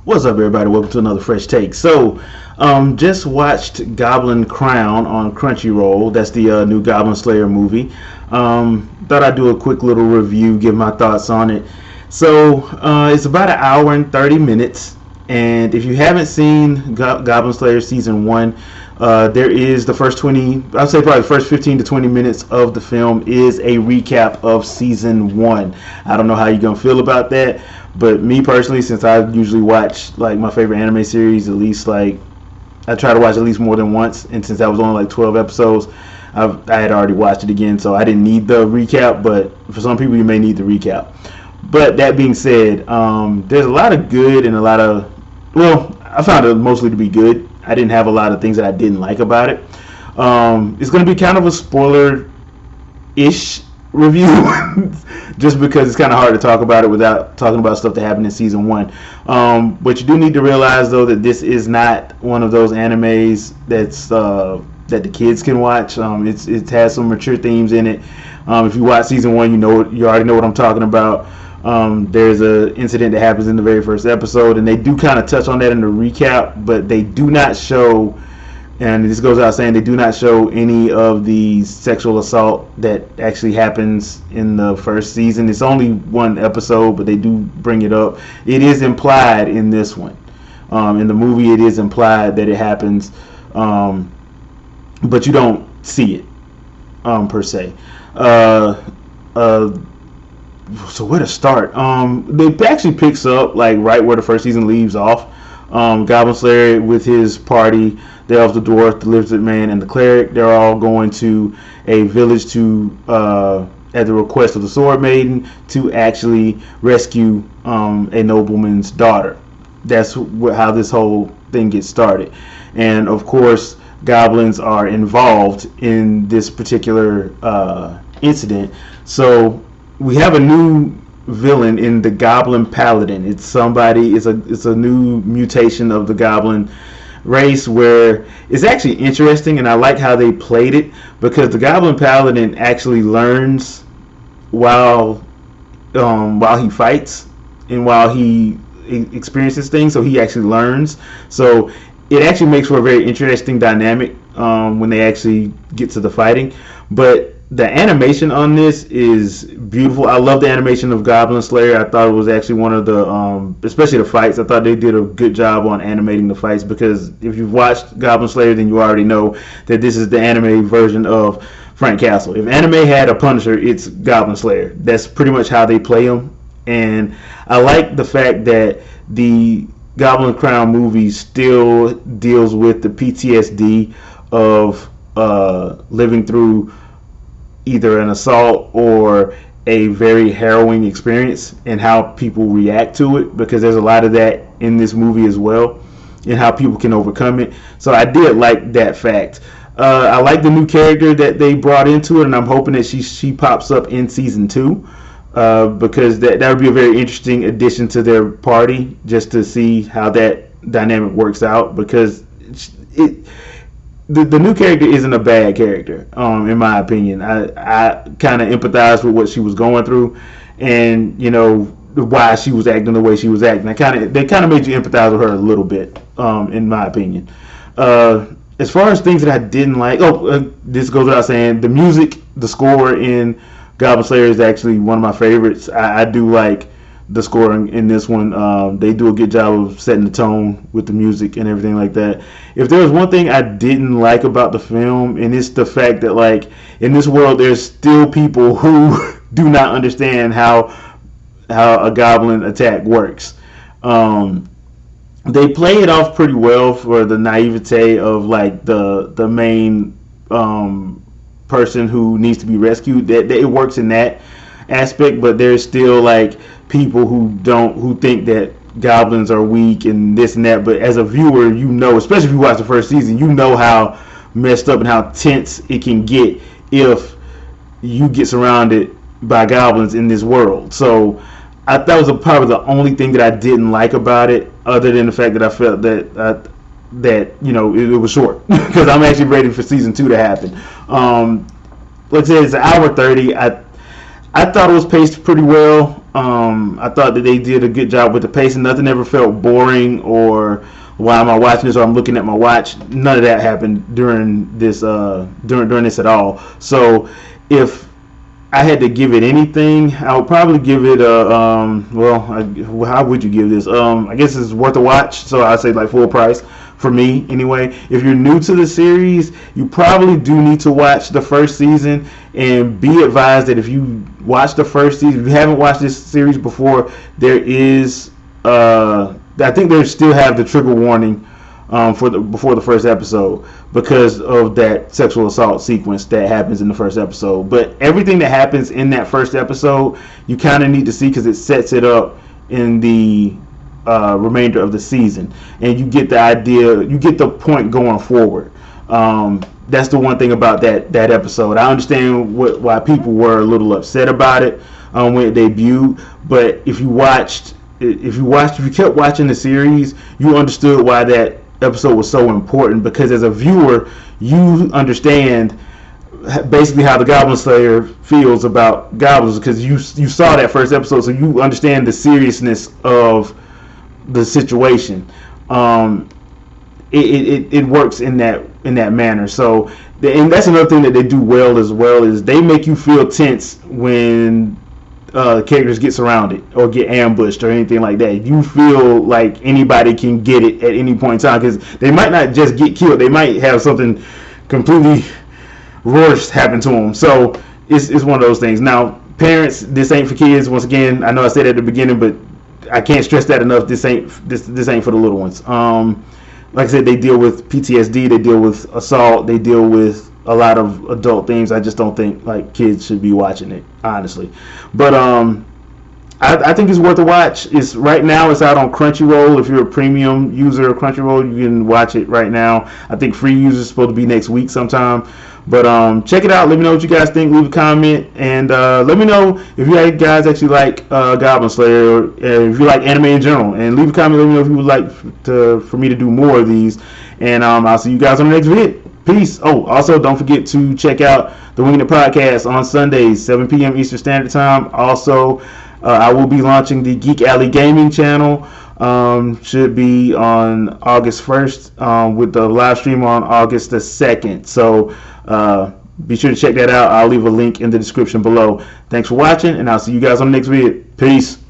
What's up, everybody? Welcome to another fresh take. Just watched Goblin Crown on Crunchyroll. That's the new Goblin Slayer movie. Thought I'd do a quick little review, give my thoughts on it. It's about an hour and 30 minutes. And if you haven't seen Goblin Slayer Season 1, there is the first 20, I'd say probably the first 15 to 20 minutes of the film is a recap of Season 1. I don't know how you're going to feel about that. But me personally, since I usually watch like my favorite anime series, at least like I try to watch at least more than once, and since that was only like 12 episodes, I had already watched it again, so I didn't need the recap. But for some people, you may need the recap. But that being said, there's a lot of good and a lot of I found it mostly to be good. I didn't have a lot of things that I didn't like about it. It's going to be kind of a spoiler-ish review just because it's kind of hard to talk about it without talking about stuff that happened in Season 1. But you do need to realize, though, that this is not one of those animes that's that the kids can watch. It has some mature themes in it. If you watch Season 1, you already know what I'm talking about. There's an incident that happens in the very first episode, and they do kind of touch on that in the recap, but they do not show, and this goes without saying, they do not show any of the sexual assault that actually happens in the first season. It's only one episode, but they do bring it up. It is implied in this one. In the movie, it is implied that it happens, but you don't see it, per se. So where to start? It actually picks up like right where the first season leaves off. Goblin Slayer with his party, the elf, the dwarf, the lizard man, and the cleric, they're all going to a village to, at the request of the sword maiden, to actually rescue a nobleman's daughter. That's how this whole thing gets started. And of course, goblins are involved in this particular incident. So we have a new villain in the Goblin Paladin. It's a new mutation of the Goblin race, where it's actually interesting, and I like how they played it, because the Goblin Paladin actually learns while he fights and while he experiences things. So he actually learns. So it actually makes for a very interesting dynamic when they actually get to the fighting. But the animation on this is beautiful. I love the animation of Goblin Slayer. I thought it was actually one of the, especially the fights, I thought they did a good job on animating the fights, because if you've watched Goblin Slayer, then you already know that this is the anime version of Frank Castle. If anime had a Punisher, it's Goblin Slayer. That's pretty much how they play him. And I like the fact that the Goblin Crown movie still deals with the PTSD of living through either an assault or a very harrowing experience, and how people react to it, because there's a lot of that in this movie as well, and how people can overcome it. So I did like that fact. I like the new character that they brought into it, and I'm hoping that she pops up in Season 2, because that would be a very interesting addition to their party, just to see how that dynamic works out, because the new character isn't a bad character, in my opinion. I kind of empathize with what she was going through, and why she was acting the way she was acting. They kind of made you empathize with her a little bit, in my opinion. As far as things that I didn't like, this goes without saying, the music, the score in Goblin Slayer is actually one of my favorites. I do like the scoring in this one. They do a good job of setting the tone with the music and everything like that. If there was one thing I didn't like about the film, and it's the fact that, like, in this world there's still people who do not understand how a goblin attack works. They play it off pretty well for the naivete of, like, the main person who needs to be rescued. That it works in that aspect, but there's still, like, people who think that goblins are weak and this and that. But as a viewer, especially if you watch the first season, you know how messed up and how tense it can get if you get surrounded by goblins in this world. So that was probably the only thing that I didn't like about it, other than the fact that I felt that it was short, because I'm actually ready for Season 2 to happen. Like I said, it's an hour 30. I thought it was paced pretty well. I thought that they did a good job with the pacing. Nothing ever felt boring or why am I watching this or I'm looking at my watch. None of that happened during this during this at all. So if I had to give it anything, I would probably give it a how would you give this? I guess it's worth a watch. So I'd say like full price for me anyway. If you're new to the series, you probably do need to watch the first season, and be advised that if you watch the first season, if you haven't watched this series before, there is I think they still have the trigger warning before the first episode because of that sexual assault sequence that happens in the first episode. But everything that happens in that first episode, you kind of need to see because it sets it up in the remainder of the season, and you get the idea, you get the point going forward. That's the one thing about that episode. I understand why people were a little upset about it when it debuted, but if you kept watching the series, you understood why that episode was so important, because as a viewer, you understand basically how the Goblin Slayer feels about goblins, because you saw that first episode, so you understand the seriousness of the situation. It works in that manner. So, and that's another thing that they do well as well, is they make you feel tense when characters get surrounded or get ambushed or anything like that. You feel like anybody can get it at any point in time, because they might not just get killed, they might have something completely worse happen to them. So it's one of those things. Now, parents, this ain't for kids. Once again, I know I said at the beginning, but I can't stress that enough. This ain't for the little ones. Like I said, they deal with PTSD, they deal with assault, they deal with a lot of adult themes. I just don't think like kids should be watching it, honestly. But I think it's worth a watch. It's right now. It's out on Crunchyroll. If you're a premium user of Crunchyroll, you can watch it right now. I think free users is supposed to be next week sometime. But check it out. Let me know what you guys think. Leave a comment, and let me know if you guys actually like Goblin Slayer, or if you like anime in general. And leave a comment. Let me know if you would like for me to do more of these. And I'll see you guys on the next video. Peace. Oh, also don't forget to check out the Winging It Podcast on Sundays, 7 p.m. Eastern Standard Time. Also, I will be launching the Geek Alley Gaming channel. Should be on August 1st with the live stream on August the 2nd. So be sure to check that out. I'll leave a link in the description below. Thanks for watching, and I'll see you guys on the next video. Peace.